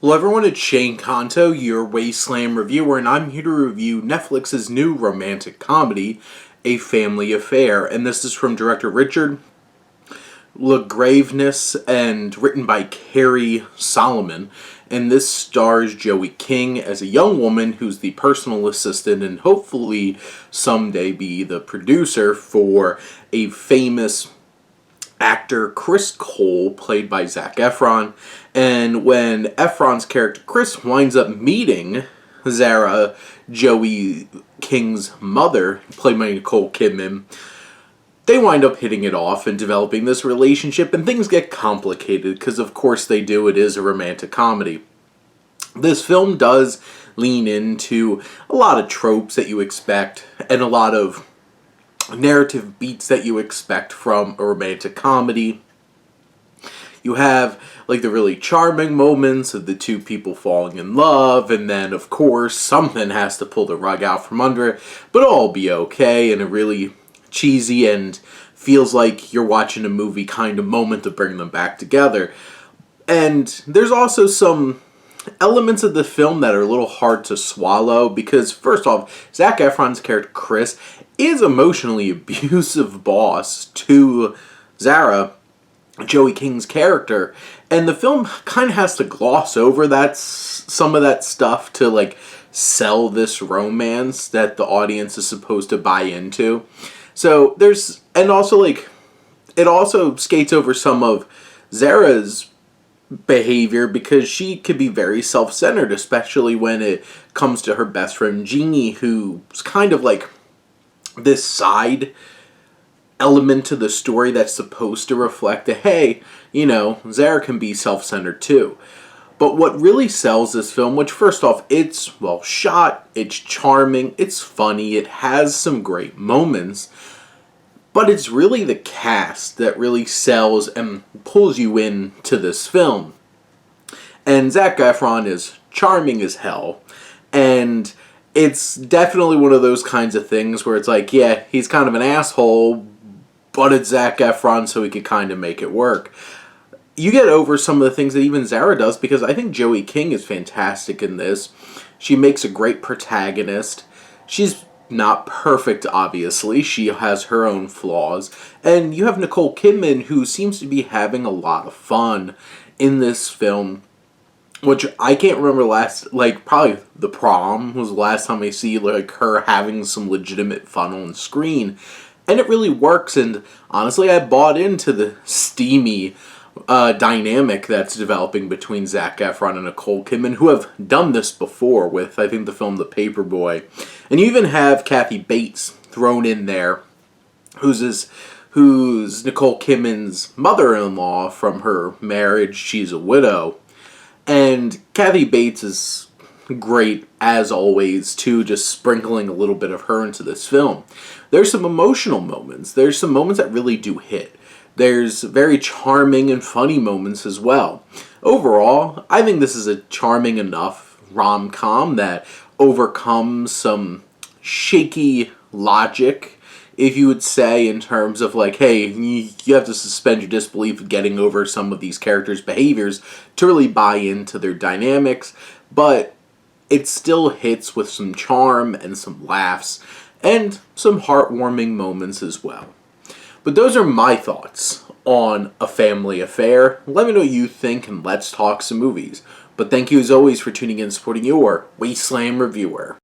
Hello everyone, it's Shane Kanto, your Wasteland reviewer, and I'm here to review Netflix's new romantic comedy, A Family Affair. And this is from director Richard LaGraveness and written by Carrie Solomon. And this stars Joey King as a young woman who's the personal assistant and hopefully someday be the producer for a famous actor Chris Cole, played by Zac Efron. And when Efron's character Chris winds up meeting Zara, Joey King's mother, played by Nicole Kidman, they wind up hitting it off and developing this relationship, and things get complicated because of course they do. It is a romantic comedy. This film does lean into a lot of tropes that you expect and a lot of narrative beats that you expect from a romantic comedy. You have like the really charming moments of the two people falling in love, and then of course something has to pull the rug out from under it, but all be okay in a really cheesy and feels like you're watching a movie kind of moment to bring them back together. And there's also some elements of the film that are a little hard to swallow because, first off, Zac Efron's character Chris is emotionally abusive boss to Zara, Joey King's character, and the film kind of has to gloss over some of that stuff to like sell this romance that the audience is supposed to buy into. So and also like it also skates over some of Zara's behavior because she could be very self-centered, especially when it comes to her best friend Jeannie, who's kind of like this side element to the story that's supposed to reflect that, hey, Zara can be self-centered too. But what really sells this film, which first off, it's well shot, it's charming, it's funny, it has some great moments, but it's really the cast that really sells and pulls you into this film. And Zac Efron is charming as hell, and it's definitely one of those kinds of things where it's like, yeah, he's kind of an asshole, but it's Zac Efron, so he could kind of make it work. You get over some of the things that even Zara does, because I think Joey King is fantastic in this. She makes a great protagonist. She's not perfect, obviously. She has her own flaws. And you have Nicole Kidman, who seems to be having a lot of fun in this film, which I can't remember probably The Prom was the last time I see like her having some legitimate fun on screen. And it really works, and honestly, I bought into the steamy dynamic that's developing between Zac Efron and Nicole Kidman, who have done this before with, I think, the film The Paperboy. And you even have Kathy Bates thrown in there, who's Nicole Kidman's mother-in-law from her marriage. She's a widow. And Kathy Bates is great, as always, too, just sprinkling a little bit of her into this film. There's some emotional moments. There's some moments that really do hit. There's very charming and funny moments as well. Overall, I think this is a charming enough rom-com that overcomes some shaky logic, if you would say, in terms of like, hey, you have to suspend your disbelief getting over some of these characters' behaviors to really buy into their dynamics, but it still hits with some charm and some laughs and some heartwarming moments as well. But those are my thoughts on A Family Affair. Let me know what you think, and let's talk some movies. But thank you as always for tuning in and supporting your Wasteland reviewer.